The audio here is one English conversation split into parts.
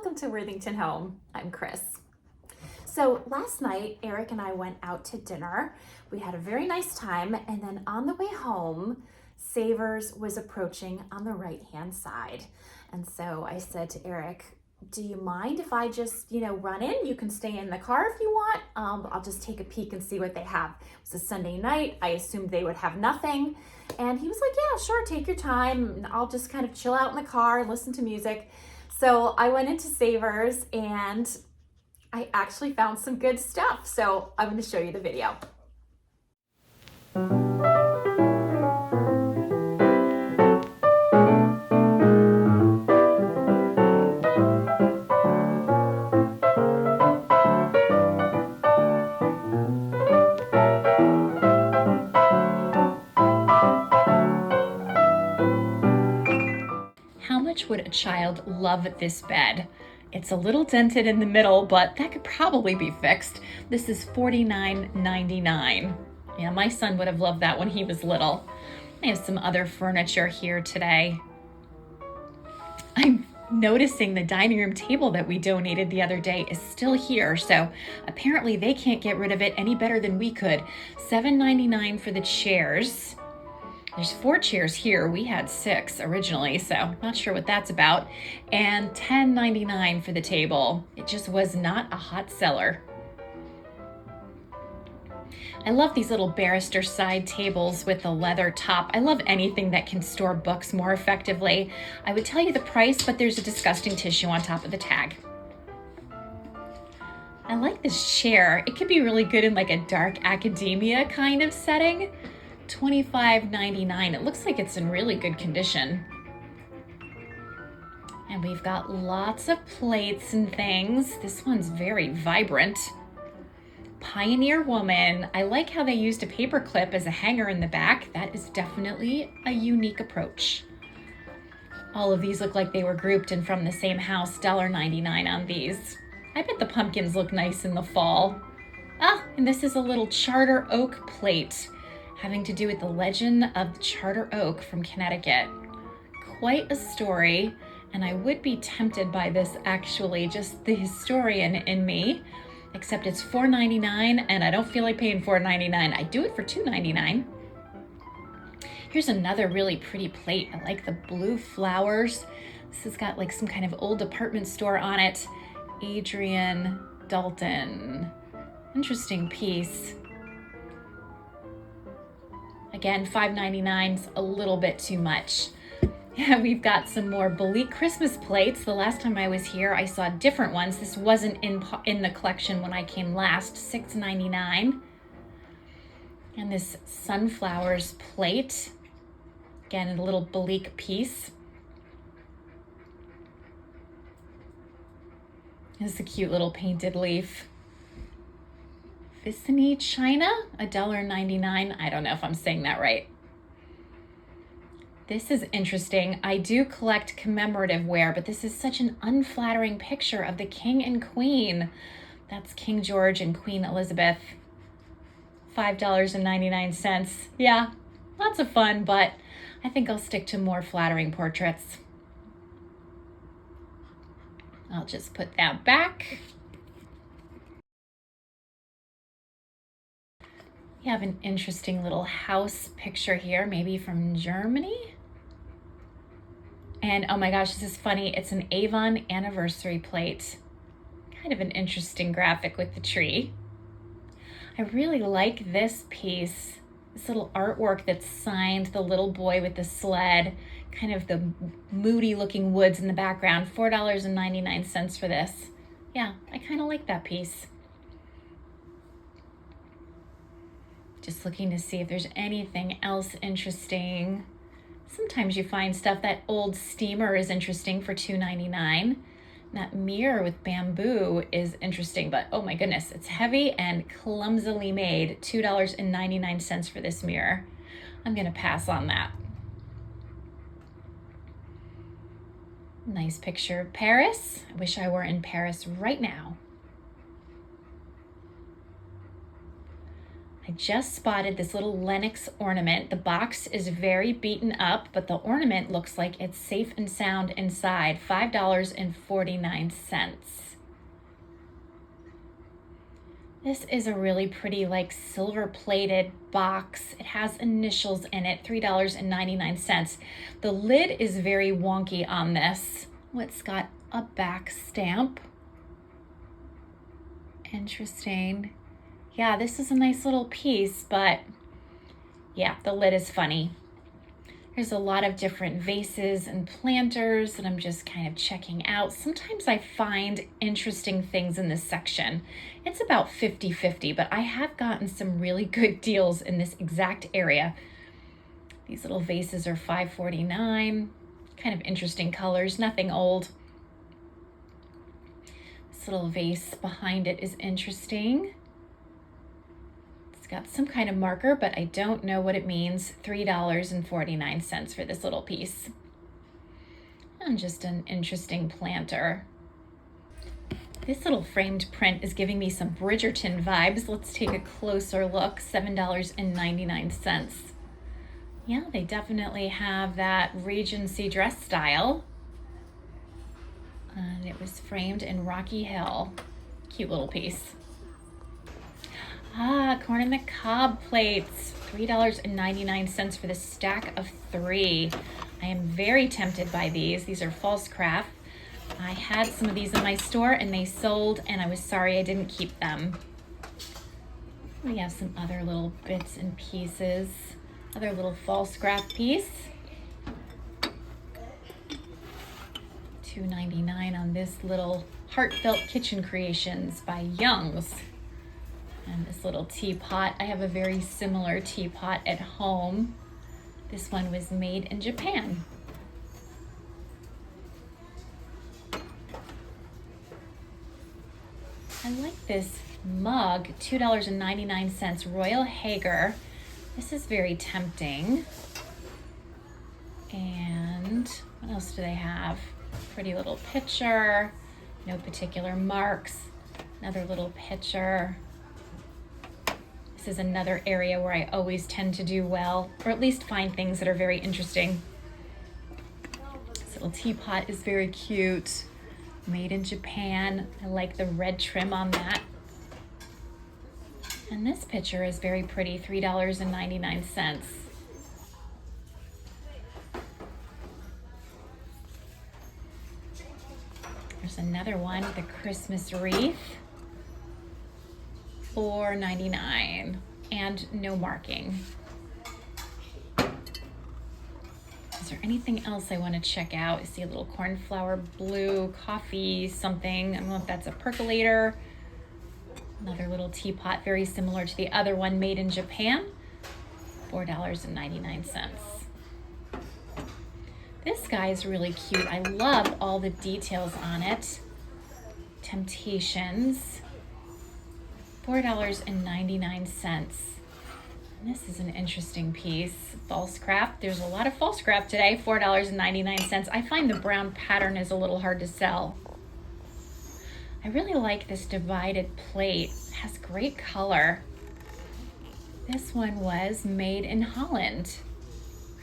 Welcome to Worthington Home. I'm Chris. So last night, Eric and I went out to dinner. We had a very nice time, and then on the way home, Savers was approaching on the right-hand side. And so I said to Eric, do you mind if I just, run in? You can stay in the car if you want. I'll just take a peek and see what they have. It was a Sunday night. I assumed they would have nothing. And he was like, yeah, sure, take your time. I'll just kind of chill out in the car and listen to music. So I went into Savers and I actually found some good stuff. So I'm going to show you the video. How much would a child love this bed? It's a little dented in the middle, but that could probably be fixed. This is $49.99. Yeah, my son would have loved that when he was little. I have some other furniture here today. I'm noticing the dining room table that we donated the other day is still here, so apparently they can't get rid of it any better than we could. $7.99 for the chairs. There's 4 chairs here. We had 6 originally, so not sure what that's about. And $10.99 for the table. It just was not a hot seller. I love these little barrister side tables with the leather top. I love anything that can store books more effectively. I would tell you the price, but there's a disgusting tissue on top of the tag. I like this chair. It could be really good in like a dark academia kind of setting. $25.99. It looks like it's in really good condition. And we've got lots of plates and things. This one's very vibrant. Pioneer Woman. I like how they used a paper clip as a hanger in the back. That is definitely a unique approach. All of these look like they were grouped and from the same house. $1.99 on these. I bet the pumpkins look nice in the fall. Ah, and this is a little Charter Oak plate, having to do with the legend of the Charter Oak from Connecticut. Quite a story, and I would be tempted by this actually, just the historian in me, except it's $4.99 and I don't feel like paying $4.99. I do it for $2.99. Here's another really pretty plate. I like the blue flowers. This has got like some kind of old department store on it. Adrian Dalton. Interesting piece. Again, $5.99 is a little bit too much. Yeah, we've got some more Belique Christmas plates. The last time I was here, I saw different ones. This wasn't in the collection when I came last. $6.99. And this sunflowers plate. Again, a little Belique piece. This is a cute little painted leaf. Vicini China, $1.99. I don't know if I'm saying that right. This is interesting. I do collect commemorative wear, but this is such an unflattering picture of the King and Queen. That's King George and Queen Elizabeth. $5.99. Yeah, lots of fun, but I think I'll stick to more flattering portraits. I'll just put that back. You have an interesting little house picture here, maybe from Germany. And oh my gosh, this is funny. It's an Avon anniversary plate. Kind of an interesting graphic with the tree. I really like this piece, this little artwork that's signed the little boy with the sled, kind of the moody looking woods in the background. $4.99 for this. Yeah, I kind of like that piece. Just looking to see if there's anything else interesting. Sometimes you find stuff. That old steamer is interesting for $2.99. That mirror with bamboo is interesting, but oh my goodness, it's heavy and clumsily made. $2.99 for this mirror. I'm gonna pass on that. Nice picture of Paris. I wish I were in Paris right now. I just spotted this little Lennox ornament. The box is very beaten up, but the ornament looks like it's safe and sound inside. $5.49. This is a really pretty, like, silver plated box. It has initials in it, $3.99. The lid is very wonky on this. Oh, it's got a back stamp. Interesting. Yeah, this is a nice little piece, but yeah, the lid is funny. There's a lot of different vases and planters that I'm just kind of checking out. Sometimes I find interesting things in this section. It's about 50-50, but I have gotten some really good deals in this exact area. These little vases are $5.49. Kind of interesting colors, nothing old. This little vase behind it is interesting. Got some kind of marker, but I don't know what it means. $3.49 for this little piece. And just an interesting planter. This little framed print is giving me some Bridgerton vibes. Let's take a closer look. $7.99. Yeah, they definitely have that Regency dress style. And it was framed in Rocky Hill. Cute little piece. Corn on the cob plates, $3.99 for the stack of 3. I am very tempted by these. These are false craft. I had some of these in my store and they sold, and I was sorry I didn't keep them. We have some other little bits and pieces. Other little false craft piece. $2.99 on this little Heartfelt Kitchen Creations by Young's. And this little teapot, I have a very similar teapot at home. This one was made in Japan. I like this mug, $2.99, Royal Hager. This is very tempting. And what else do they have? Pretty little pitcher, no particular marks. Another little pitcher. This is another area where I always tend to do well, or at least find things that are very interesting. This little teapot is very cute. Made in Japan. I like the red trim on that. And this pitcher is very pretty, $3.99. There's another one, the Christmas wreath. $4.99 and no marking. Is there anything else I want to check out? I see a little cornflower blue coffee something. I don't know if that's a percolator. Another little teapot, very similar to the other one, made in Japan. $4.99. This guy is really cute. I love all the details on it. Temptations. $4.99. This is an interesting piece. False craft. There's a lot of false craft today. $4.99. I find the brown pattern is a little hard to sell. I really like this divided plate. It has great color. This one was made in Holland.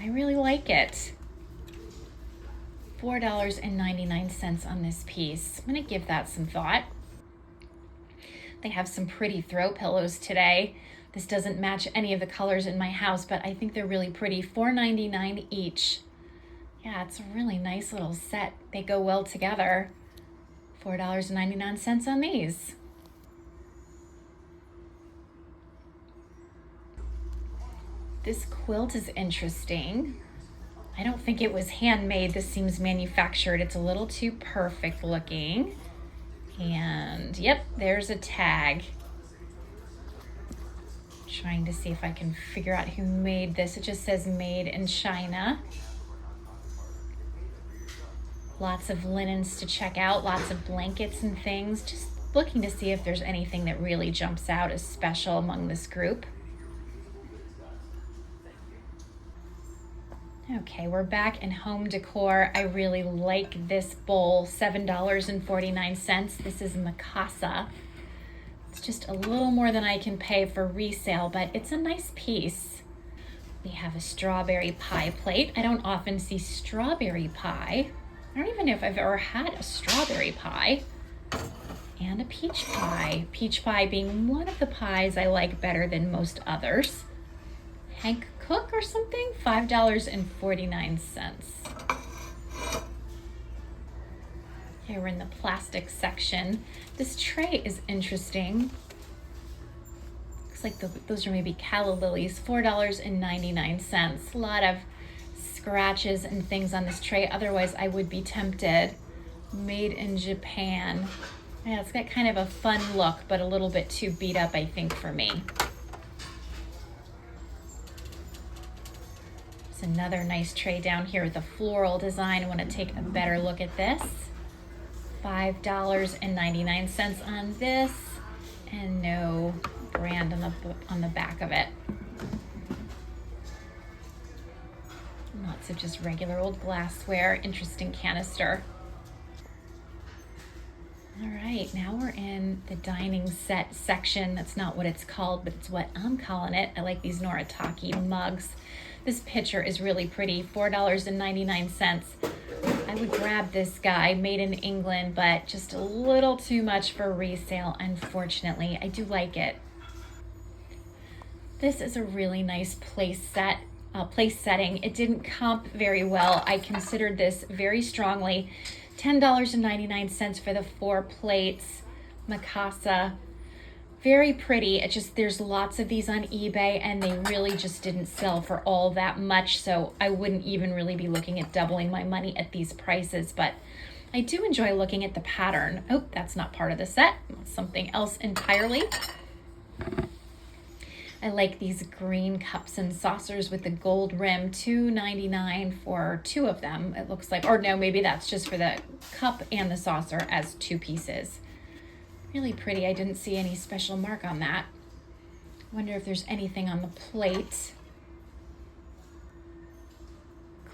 I really like it. $4.99 on this piece. I'm gonna give that some thought. They have some pretty throw pillows today. This doesn't match any of the colors in my house, but I think they're really pretty. $4.99 each. Yeah, it's a really nice little set. They go well together. $4.99 on these. This quilt is interesting. I don't think it was handmade. This seems manufactured. It's a little too perfect looking. And yep, there's a tag. Trying to see if I can figure out who made this. It just says made in China. Lots of linens to check out, lots of blankets and things. Just looking to see if there's anything that really jumps out as special among this group. Okay, we're back in home decor. I really like this bowl, $7.49. This is Mikasa. It's just a little more than I can pay for resale, but it's a nice piece. We have a strawberry pie plate. I don't often see strawberry pie. I don't even know if I've ever had a strawberry pie. And a peach pie. Peach pie being one of the pies I like better than most others. Hank Cook or something, $5.49. Here we're in the plastic section. This tray is interesting. Looks like those are maybe calla lilies, $4.99. A lot of scratches and things on this tray. Otherwise, I would be tempted. Made in Japan. Yeah, it's got kind of a fun look, but a little bit too beat up, I think, for me. There's another nice tray down here with a floral design. I want to take a better look at this. $5.99 on this, and no brand on the back of it. Lots of just regular old glassware. Interesting canister. All right, now we're in the dining set section. That's not what it's called, but it's what I'm calling it. I like these Noritake mugs. This picture is really pretty, $4.99. I would grab this guy, made in England, but just a little too much for resale, unfortunately. I do like it. This is a really nice place setting. It didn't comp very well. I considered this very strongly. $10.99 for the 4 plates, Mikasa. Very pretty. There's lots of these on eBay and they really just didn't sell for all that much, so I wouldn't even really be looking at doubling my money at these prices, but I do enjoy looking at the pattern. Oh, that's not part of the set. That's something else entirely. I like these green cups and saucers with the gold rim, $2.99 for 2 of them, it looks like. Or no, maybe that's just for the cup and the saucer as 2 pieces. Really pretty. I didn't see any special mark on that. Wonder if there's anything on the plate.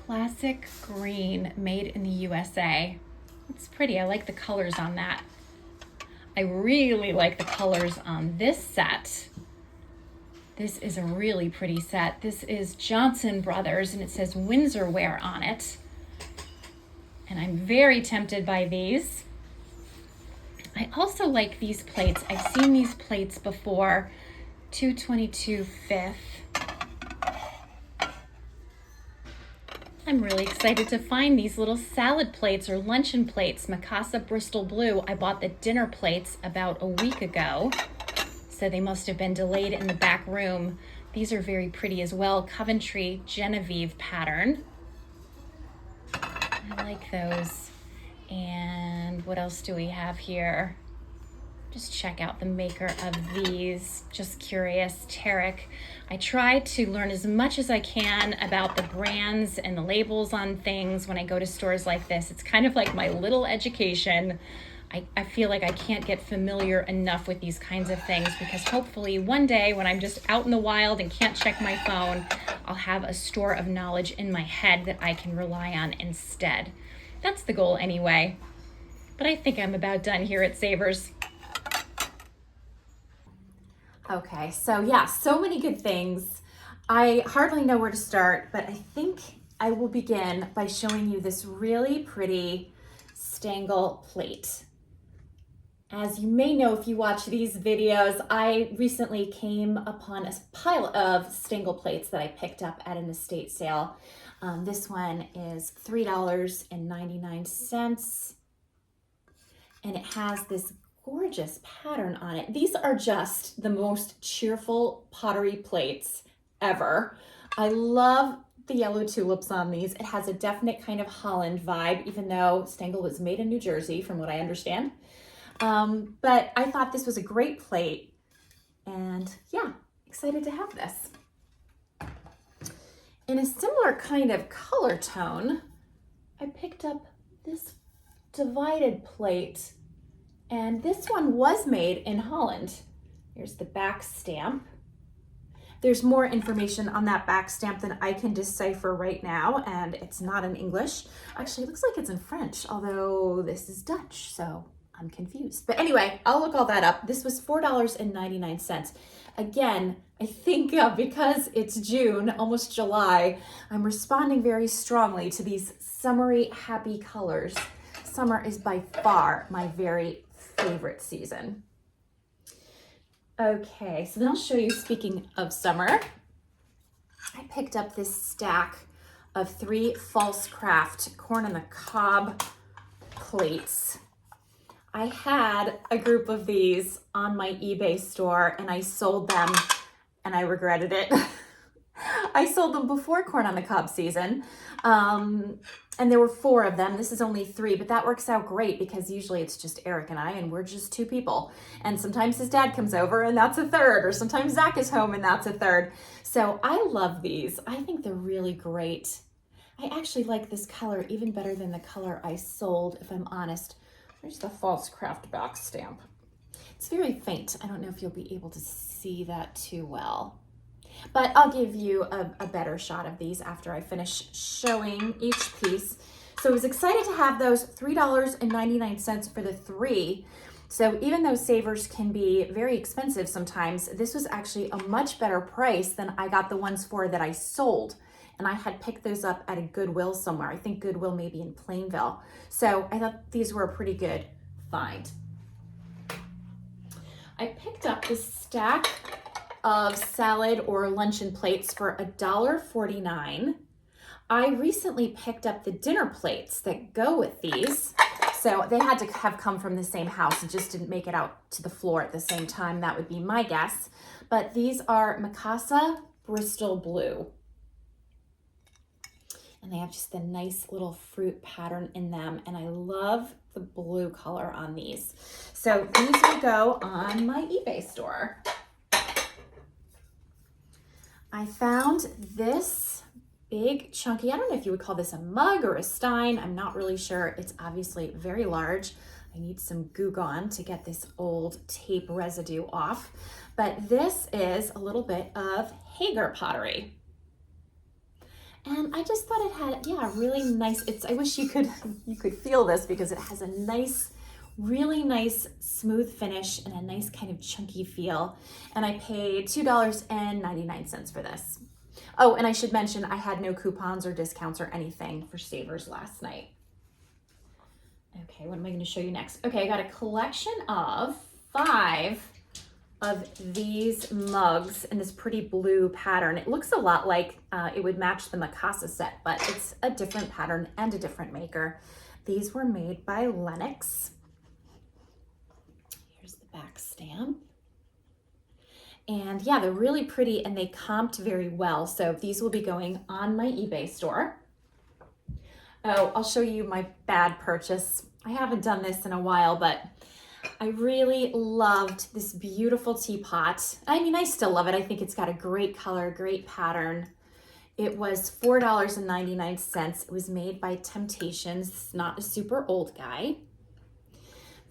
Classic green, made in the USA. It's pretty. I like the colors on that. I really like the colors on this set. This is a really pretty set. This is Johnson Brothers, and it says Windsor Wear on it. And I'm very tempted by these. I also like these plates. I've seen these plates before. $2.22 fifth. I'm really excited to find these little salad plates or luncheon plates, Mikasa Bristol Blue. I bought the dinner plates about a week ago, so they must have been delayed in the back room. These are very pretty as well. Coventry Genevieve pattern. I like those. And what else do we have here? Just check out the maker of these. Just curious. Tarek. I try to learn as much as I can about the brands and the labels on things when I go to stores like this. It's kind of like my little education. I feel like I can't get familiar enough with these kinds of things, because hopefully one day when I'm just out in the wild and can't check my phone, I'll have a store of knowledge in my head that I can rely on instead. That's the goal anyway. But I think I'm about done here at Savers. Okay, so yeah, so many good things. I hardly know where to start, but I think I will begin by showing you this really pretty Stangl plate. As you may know, if you watch these videos, I recently came upon a pile of Stangl plates that I picked up at an estate sale. This one is $3.99, and it has this gorgeous pattern on it. These are just the most cheerful pottery plates ever. I love the yellow tulips on these. It has a definite kind of Holland vibe, even though Stangl was made in New Jersey, from what I understand. But I thought this was a great plate, and yeah, excited to have this. In a similar kind of color tone, I picked up this divided plate, and this one was made in Holland. Here's the back stamp. There's more information on that back stamp than I can decipher right now, and it's not in English. Actually, it looks like it's in French, although this is Dutch, so I'm confused. But anyway, I'll look all that up. This was $4.99. Again, I think because it's June, almost July, I'm responding very strongly to these summery, happy colors. Summer is by far my very favorite season. Okay, so then I'll show you, speaking of summer, I picked up this stack of 3 false craft corn on the cob plates. I had a group of these on my eBay store and I sold them and I regretted it. I sold them before corn on the cob season. And there were 4 of them. This is only 3, but that works out great because usually it's just Eric and I, and we're just 2 people. And sometimes his dad comes over and that's a third, or sometimes Zach is home and that's a third. So I love these. I think they're really great. I actually like this color even better than the color I sold, if I'm honest. There's the false craft back stamp. It's very faint. I don't know if you'll be able to see that too well. But I'll give you a better shot of these after I finish showing each piece. So I was excited to have those $3.99 for the 3. So even though savers can be very expensive sometimes, this was actually a much better price than I got the ones for that I sold. And I had picked those up at a Goodwill somewhere. I think Goodwill maybe in Plainville. So I thought these were a pretty good find. I picked up this stack of salad or luncheon plates for $1.49. I recently picked up the dinner plates that go with these. So they had to have come from the same house. It just didn't make it out to the floor at the same time. That would be my guess. But these are Mikasa Bristol Blue. And they have just the nice little fruit pattern in them. And I love the blue color on these. So these will go on my eBay store. I found this big chunky, I don't know if you would call this a mug or a stein. I'm not really sure. It's obviously very large. I need some Goo Gone to get this old tape residue off. But this is a little bit of Hager pottery. And I just thought it had, yeah, really nice, I wish you could feel this because it has a nice, really nice smooth finish and a nice kind of chunky feel. And I paid $2.99 for this. Oh, and I should mention I had no coupons or discounts or anything for savers last night. Okay, what am I going to show you next? Okay, I got a collection of 5 of these mugs in this pretty blue pattern. It looks a lot like it would match the Mikasa set, but it's a different pattern and a different maker. These were made by Lennox. Here's the back stamp. And yeah, they're really pretty and they comped very well. So these will be going on my eBay store. Oh, I'll show you my bad purchase. I haven't done this in a while, but I really loved this beautiful teapot. I mean, I still love it. I think it's got a great color, great pattern. It was $4.99. It was made by Temptations. It's not a super old guy,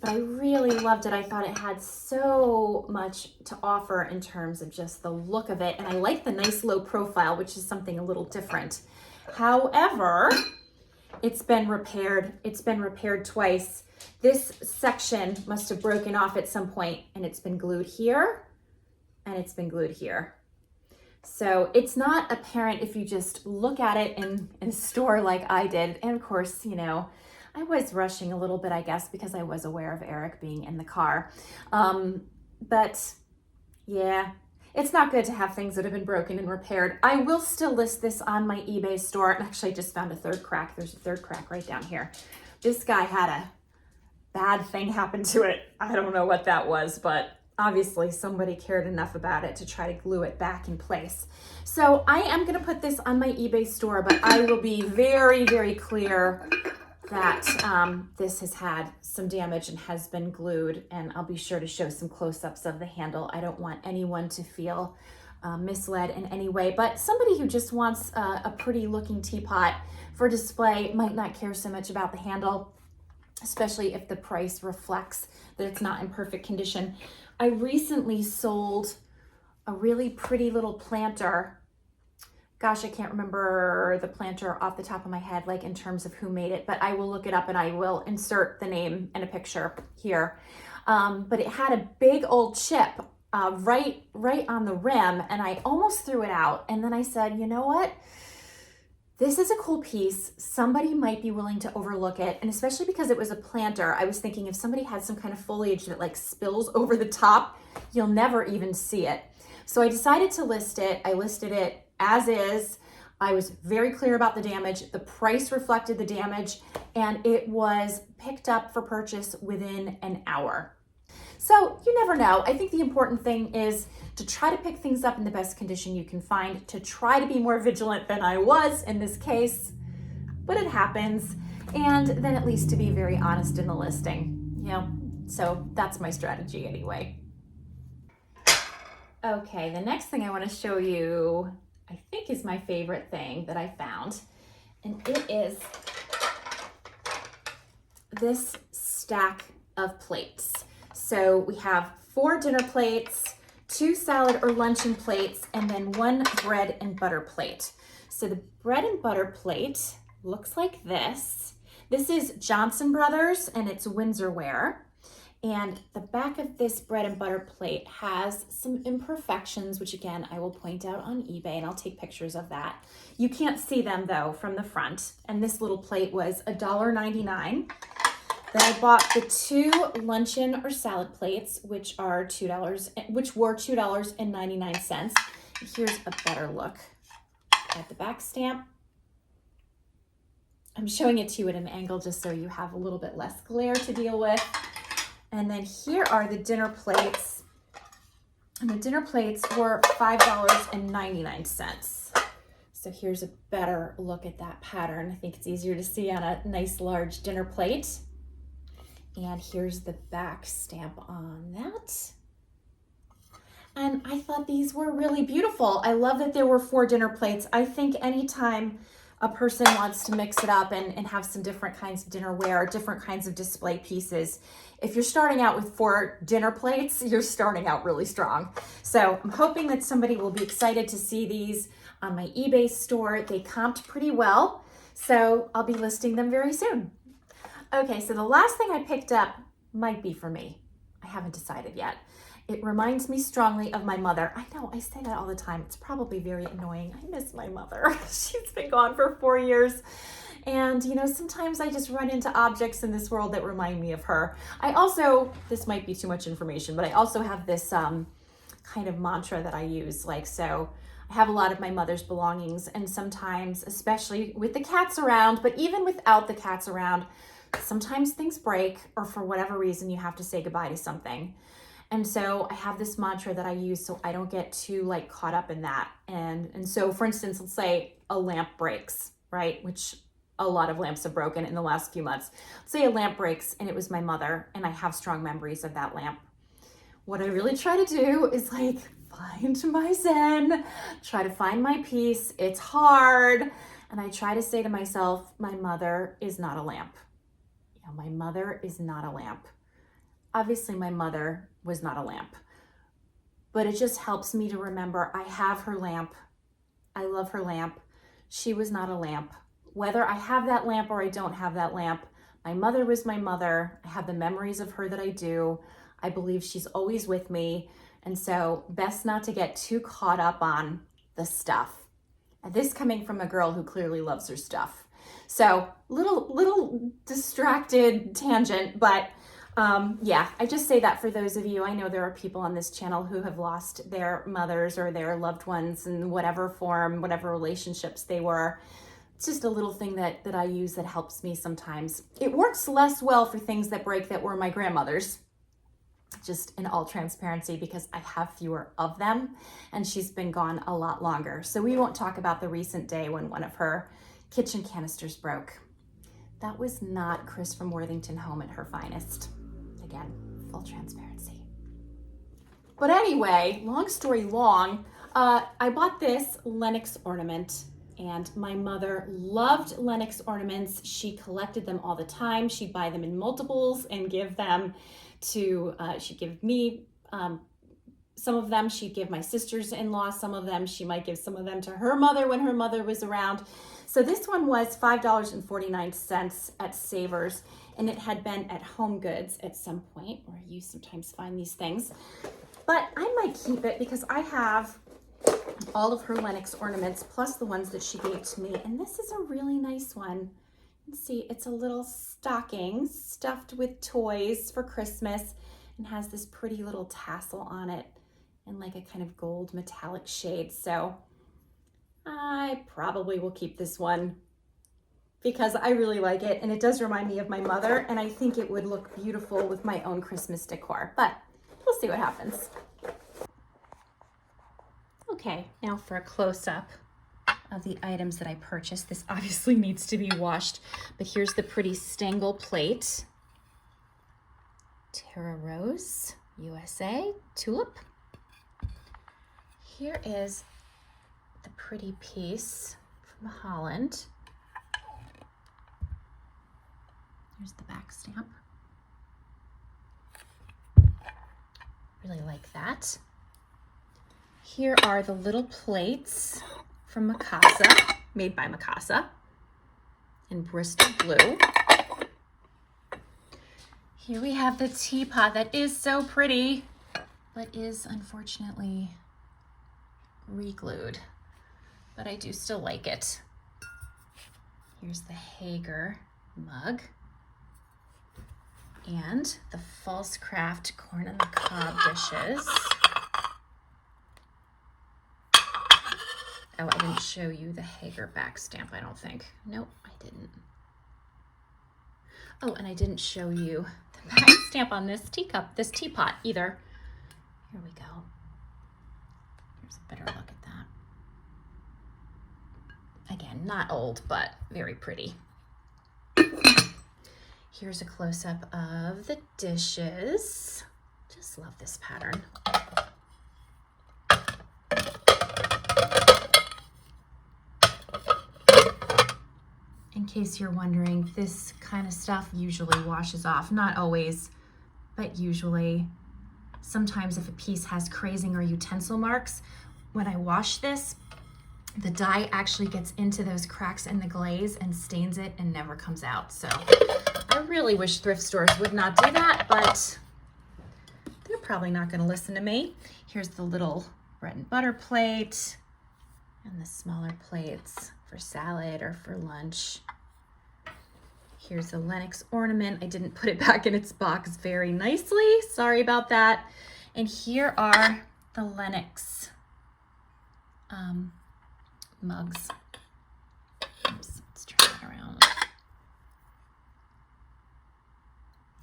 but I really loved it. I thought it had so much to offer in terms of just the look of it. And I like the nice low profile, which is something a little different. However, it's been repaired. It's been repaired twice. This section must have broken off at some point and it's been glued here and it's been glued here. So it's not apparent if you just look at it in a store like I did. And of course, you know, I was rushing a little bit, I guess, because I was aware of Eric being in the car. But yeah, it's not good to have things that have been broken and repaired. I will still list this on my eBay store. Actually, I just found a third crack. There's a third crack right down here. This guy had a bad thing happen to it. I don't know what that was, but obviously somebody cared enough about it to try to glue it back in place. So I am going to put this on my eBay store, but I will be very, very clear that this has had some damage and has been glued, and I'll be sure to show some close-ups of the handle. I don't want anyone to feel misled in any way, but somebody who just wants a pretty looking teapot for display might not care so much about the handle, especially if the price reflects that it's not in perfect condition. I recently sold a really pretty little planter Gosh, I can't remember the planter off the top of my head, like in terms of who made it, but I will look it up and I will insert the name and a picture here. But it had a big old chip right on the rim, and I almost threw it out. And then I said, you know what? This is a cool piece. Somebody might be willing to overlook it. And especially because it was a planter, I was thinking if somebody had some kind of foliage that like spills over the top, you'll never even see it. So I decided to list it. I listed it as is. I was very clear about the damage. The price reflected the damage, and it was picked up for purchase within an hour. So you never know. I think the important thing is to try to pick things up in the best condition you can find, to try to be more vigilant than I was in this case, but it happens. And then at least to be very honest in the listing, you know, so that's my strategy anyway. Okay, the next thing I want to show you, I think is my favorite thing that I found, and it is this stack of plates. So we have 4 dinner plates, 2 salad or luncheon plates, and then 1 bread and butter plate. So the bread and butter plate looks like this. This is Johnson Brothers, and it's Windsor ware. And the back of this bread and butter plate has some imperfections, which again, I will point out on eBay, and I'll take pictures of that. You can't see them though from the front. And this little plate was $1.99. Then I bought the 2 luncheon or salad plates, which were $2.99. Here's a better look at the back stamp. I'm showing it to you at an angle just so you have a little bit less glare to deal with. And then here are the dinner plates. And the dinner plates were $5.99. So here's a better look at that pattern. I think it's easier to see on a nice large dinner plate. And here's the back stamp on that. And I thought these were really beautiful. I love that there were 4 dinner plates. I think anytime a person wants to mix it up and have some different kinds of dinnerware, different kinds of display pieces, if you're starting out with 4 dinner plates, you're starting out really strong. So I'm hoping that somebody will be excited to see these on my eBay store. They comped pretty well, so I'll be listing them very soon. Okay, so the last thing I picked up might be for me. I haven't decided yet. It reminds me strongly of my mother. I know, I say that all the time. It's probably very annoying. I miss my mother. She's been gone for 4 years. And, you know, sometimes I just run into objects in this world that remind me of her. I also, this might be too much information, but I also have this kind of mantra that I use. Like, so I have a lot of my mother's belongings, and sometimes, especially with the cats around, but even without the cats around, sometimes things break, or for whatever reason, you have to say goodbye to something. And so I have this mantra that I use so I don't get too like caught up in that. And so for instance, let's say a lamp breaks, right? Which a lot of lamps have broken in the last few months. Let's say a lamp breaks and it was my mother, and I have strong memories of that lamp. What I really try to do is like find my zen, try to find my peace. It's hard. And I try to say to myself, my mother is not a lamp. You know, my mother is not a lamp. Obviously, my mother was not a lamp, but it just helps me to remember I have her lamp. I love her lamp. She was not a lamp. Whether I have that lamp or I don't have that lamp, my mother was my mother. I have the memories of her that I do. I believe she's always with me. And so best not to get too caught up on the stuff. And this coming from a girl who clearly loves her stuff. So little distracted tangent, but yeah, I just say that for those of you. I know there are people on this channel who have lost their mothers or their loved ones in whatever form, whatever relationships they were. It's just a little thing that I use that helps me sometimes. It works less well for things that break that were my grandmother's, just in all transparency, because I have fewer of them and she's been gone a lot longer. So we won't talk about the recent day when one of her kitchen canisters broke. That was not Chris from Worthington Home at her finest. Again, full transparency. But anyway, long story long, I bought this Lenox ornament, and my mother loved Lenox ornaments. She collected them all the time. She'd buy them in multiples and give them to, she'd give me Some of them she'd give my sisters-in-law, some of them she might give some of them to her mother when her mother was around. So this one was $5.49 at Savers, and it had been at Home Goods at some point, where you sometimes find these things. But I might keep it because I have all of her Lenox ornaments plus the ones that she gave to me, and this is a really nice one. Let's see, it's a little stocking stuffed with toys for Christmas and has this pretty little tassel on it in like a kind of gold metallic shade. So I probably will keep this one because I really like it, and it does remind me of my mother, and I think it would look beautiful with my own Christmas decor, but we'll see what happens. Okay, now for a close-up of the items that I purchased. This obviously needs to be washed, but here's the pretty Stangle plate. Terra Rose, USA, tulip. Here is the pretty piece from Holland. Here's the back stamp. Really like that. Here are the little plates from Mikasa, made by Mikasa in Bristol blue. Here we have the teapot that is so pretty, but is unfortunately re-glued, but I do still like it. Here's the Hager mug and the False Craft corn on the cob dishes. Oh, I didn't show you the Hager back stamp, I don't think. Nope, I didn't. Oh, and I didn't show you the back stamp on this teacup, this teapot either. Here we go. Here's a better look at that. Again, not old, but very pretty. Here's a close-up of the dishes. Just love this pattern. In case you're wondering, this kind of stuff usually washes off. Not always, but usually. Sometimes if a piece has crazing or utensil marks, when I wash this, the dye actually gets into those cracks in the glaze and stains it and never comes out. So I really wish thrift stores would not do that, but they're probably not going to listen to me. Here's the little bread and butter plate and the smaller plates for salad or for lunch. Here's a Lenox ornament. I didn't put it back in its box very nicely. Sorry about that. And here are the Lenox mugs. Oops, let's turn that around.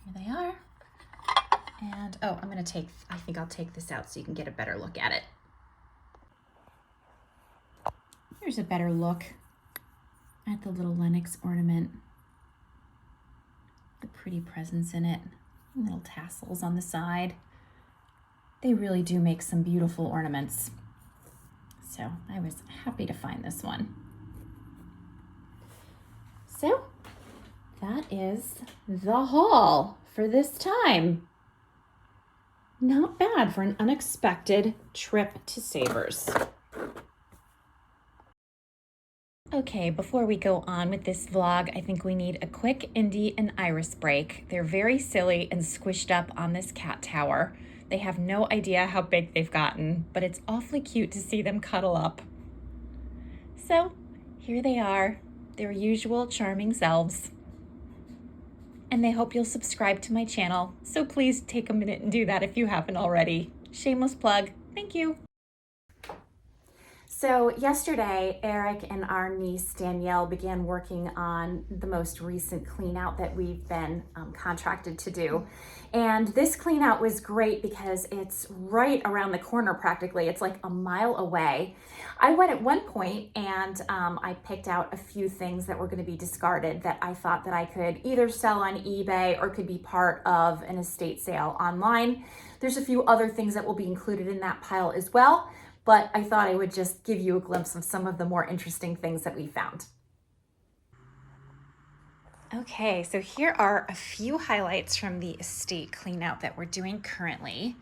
Here they are. And oh, I think I'll take this out so you can get a better look at it. Here's a better look at the little Lenox ornament. The pretty presents in it, little tassels on the side. They really do make some beautiful ornaments. So I was happy to find this one. So that is the haul for this time. Not bad for an unexpected trip to Savers. Okay, before we go on with this vlog, I think we need a quick Indy and Iris break. They're very silly and squished up on this cat tower. They have no idea how big they've gotten, but it's awfully cute to see them cuddle up. So here they are, their usual charming selves. And they hope you'll subscribe to my channel, so please take a minute and do that if you haven't already. Shameless plug. Thank you. So yesterday, Eric and our niece Danielle began working on the most recent clean out that we've been contracted to do. And this clean out was great because it's right around the corner practically. It's like a mile away. I went at one point and I picked out a few things that were going to be discarded that I thought that I could either sell on eBay or could be part of an estate sale online. There's a few other things that will be included in that pile as well, but I thought I would just give you a glimpse of some of the more interesting things that we found. Okay, so here are a few highlights from the estate clean out that we're doing currently.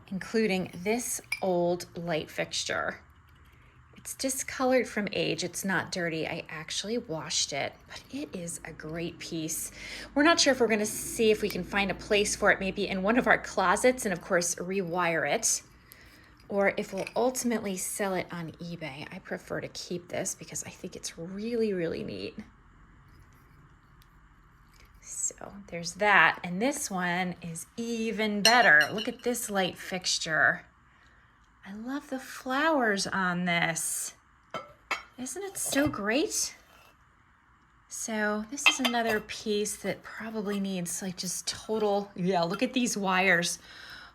including this old light fixture. It's discolored from age. It's not dirty. I actually washed it, but it is a great piece. We're not sure if we're going to see if we can find a place for it, maybe in one of our closets, and of course rewire it, or if we'll ultimately sell it on eBay. I prefer to keep this because I think it's really, really neat. So there's that, and this one is even better. Look at this light fixture. I love the flowers on this. Isn't it so great? So this is another piece that probably needs like just total, yeah, look at these wires.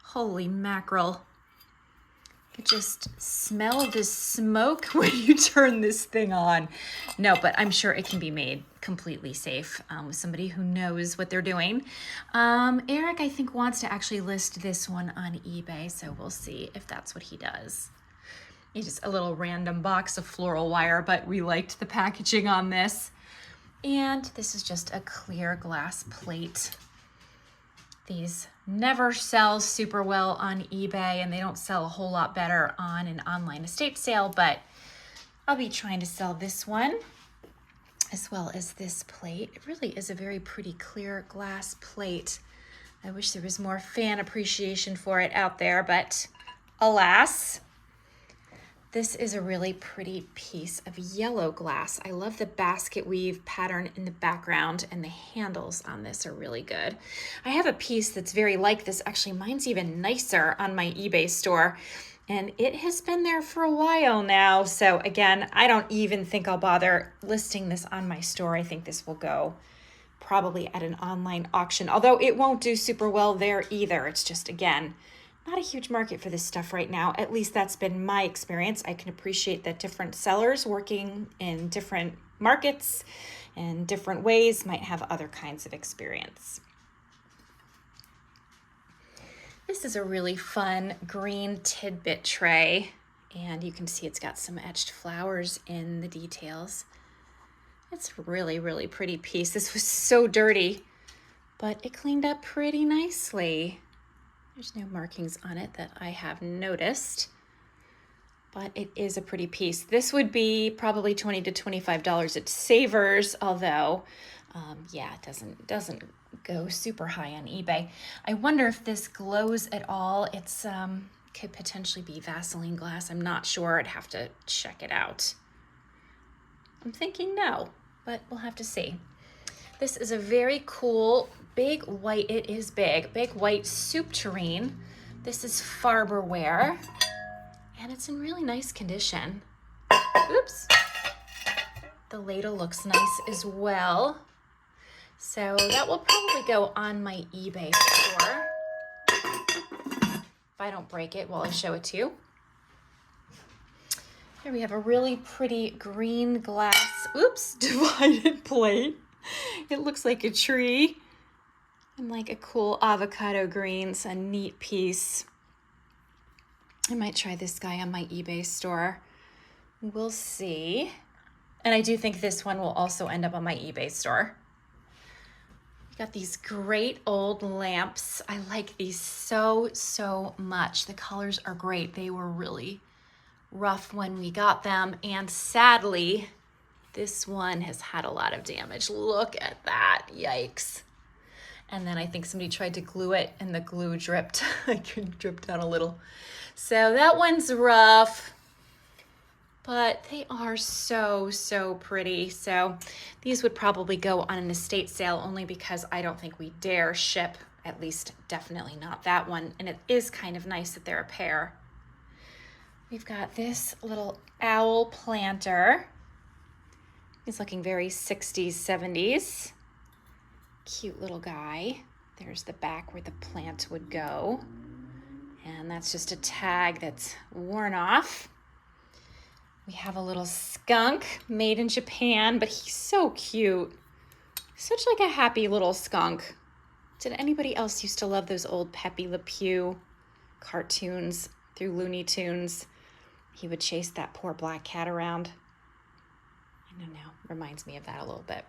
Holy mackerel. You just smell the smoke when you turn this thing on. No, but I'm sure it can be made completely safe with somebody who knows what they're doing. Eric, I think, wants to actually list this one on eBay, so we'll see if that's what he does. It's just a little random box of floral wire, but we liked the packaging on this. And this is just a clear glass plate. These never sell super well on eBay, and they don't sell a whole lot better on an online estate sale, but I'll be trying to sell this one as well as this plate. It really is a very pretty clear glass plate. I wish there was more fan appreciation for it out there, but alas. This is a really pretty piece of yellow glass. I love the basket weave pattern in the background, and the handles on this are really good. I have a piece that's very like this. Actually, mine's even nicer on my eBay store, and it has been there for a while now. So again, I don't even think I'll bother listing this on my store. I think this will go probably at an online auction, although it won't do super well there either. It's just, again, not a huge market for this stuff right now. At least that's been my experience. I can appreciate that different sellers working in different markets and different ways might have other kinds of experience. This is a really fun green tidbit tray, and you can see it's got some etched flowers in the details. It's really, really pretty piece. This was so dirty, but it cleaned up pretty nicely. There's no markings on it that I have noticed, but it is a pretty piece. This would be probably $20 to $25 at Savers, although, yeah, it doesn't go super high on eBay. I wonder if this glows at all. It's could potentially be Vaseline glass. I'm not sure. I'd have to check it out. I'm thinking no, but we'll have to see. This is a very cool big white, it is big white soup tureen. This is Farberware, and it's in really nice condition. Oops. The ladle looks nice as well. So that will probably go on my eBay store if I don't break it while I show it to you. Here we have a really pretty green glass, oops, divided plate. It looks like a tree. And like a cool avocado greens, a neat piece. I might try this guy on my eBay store. We'll see. And I do think this one will also end up on my eBay store. Got these great old lamps. I like these so much. The colors are great. They were really rough when we got them, and sadly, this one has had a lot of damage. Look at that, yikes. And then I think somebody tried to glue it and the glue dripped. It dripped down a little. So that one's rough, but they are so pretty. So these would probably go on an estate sale only because I don't think we dare ship, at least definitely not that one. And it is kind of nice that they're a pair. We've got this little owl planter. He's looking very 60s, 70s. Cute little guy. There's the back where the plant would go. And that's just a tag that's worn off. We have a little skunk made in Japan, but he's so cute. Such like a happy little skunk. Did anybody else used to love those old Pepe Le Pew cartoons through Looney Tunes? He would chase that poor black cat around. I don't know, reminds me of that a little bit.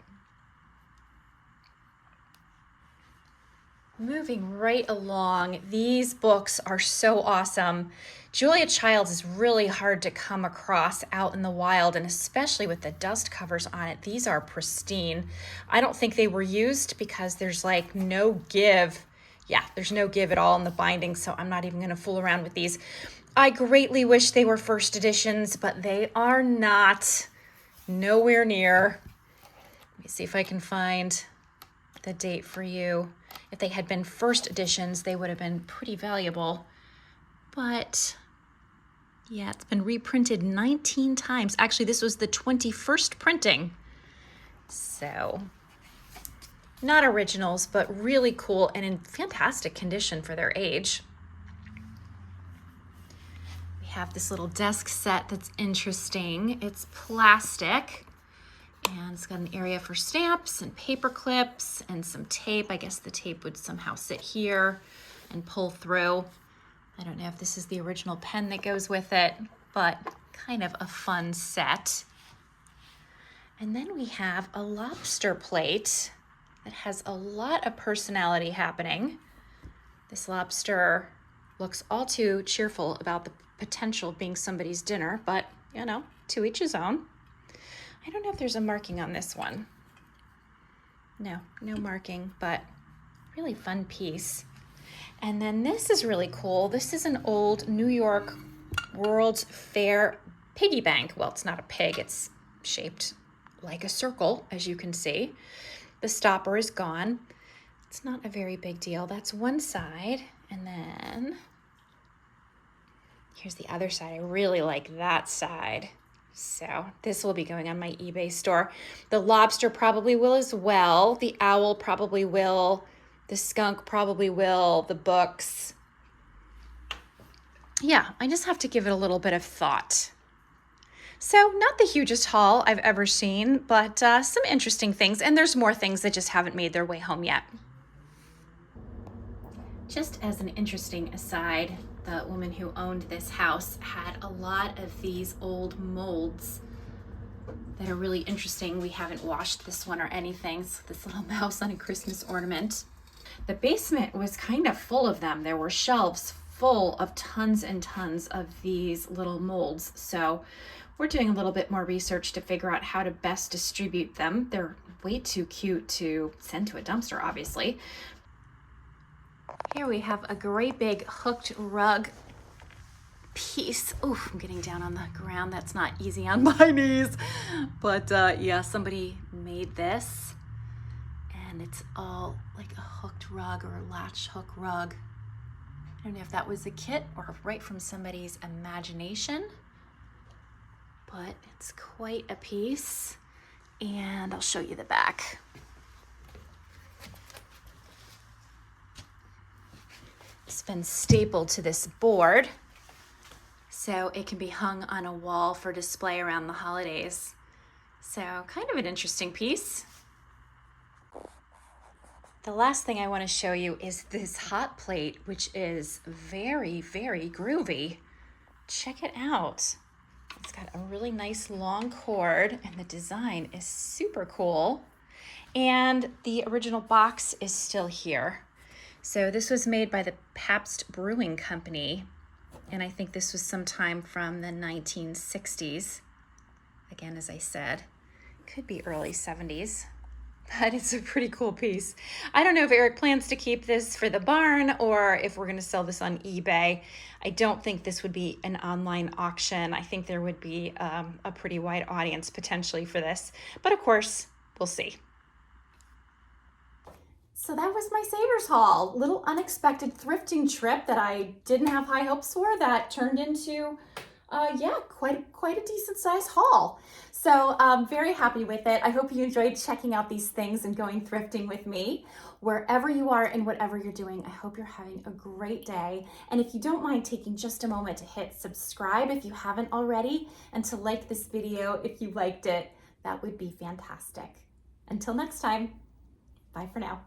Moving right along, these books are so awesome. Julia Childs is really hard to come across out in the wild, and especially with the dust covers on it. These are pristine. I don't think they were used because there's like no give. Yeah, there's no give at all in the binding, so I'm not even going to fool around with these. I greatly wish they were first editions, but they are not. Nowhere near. Let me see if I can find the date for you. If they had been first editions, they would have been pretty valuable. But yeah, it's been reprinted 19 times. Actually, this was the 21st printing. So not originals, but really cool and in fantastic condition for their age. We have this little desk set that's interesting. It's plastic. And it's got an area for stamps and paper clips and some tape. I guess the tape would somehow sit here and pull through. I don't know if this is the original pen that goes with it, but kind of a fun set. And then we have a lobster plate that has a lot of personality happening. This lobster looks all too cheerful about the potential of being somebody's dinner, but you know, to each his own. I don't know if there's a marking on this one. No marking, but really fun piece. And then this is really cool. This is an old New York World's Fair piggy bank. Well, it's not a pig, it's shaped like a circle, as you can see. The stopper is gone. It's not a very big deal. That's one side. And then here's the other side. I really like that side. So this will be going on my eBay store. The lobster probably will as well. The owl probably will. The skunk probably will. The books. Yeah, I just have to give it a little bit of thought. So not the hugest haul I've ever seen, but some interesting things. And there's more things that just haven't made their way home yet. Just as an interesting aside, the woman who owned this house had a lot of these old molds that are really interesting. We haven't washed this one or anything. So this little mouse on a Christmas ornament. The basement was kind of full of them. There were shelves full of tons and tons of these little molds. So we're doing a little bit more research to figure out how to best distribute them. They're way too cute to send to a dumpster, obviously. Here we have a great big hooked rug piece. Oof, I'm getting down on the ground. That's not easy on my knees. But yeah, somebody made this. And it's all like a hooked rug or a latch hook rug. I don't know if that was a kit or right from somebody's imagination. But it's quite a piece. And I'll show you the back. It's been stapled to this board so it can be hung on a wall for display around the holidays. So kind of an interesting piece. The last thing I want to show you is this hot plate, which is very, very groovy. Check it out. It's got a really nice long cord and the design is super cool. And the original box is still here. So this was made by the Pabst Brewing Company, and I think this was sometime from the 1960s. Again, as I said, could be early 70s, but it's a pretty cool piece. I don't know if Eric plans to keep this for the barn or if we're going to sell this on eBay. I don't think this would be an online auction. I think there would be a pretty wide audience potentially for this, but of course, we'll see. So that was my Savers haul. Little unexpected thrifting trip that I didn't have high hopes for that turned into, yeah, quite a decent sized haul. So I'm very happy with it. I hope you enjoyed checking out these things and going thrifting with me. Wherever you are and whatever you're doing, I hope you're having a great day. And if you don't mind taking just a moment to hit subscribe if you haven't already, and to like this video if you liked it, that would be fantastic. Until next time, bye for now.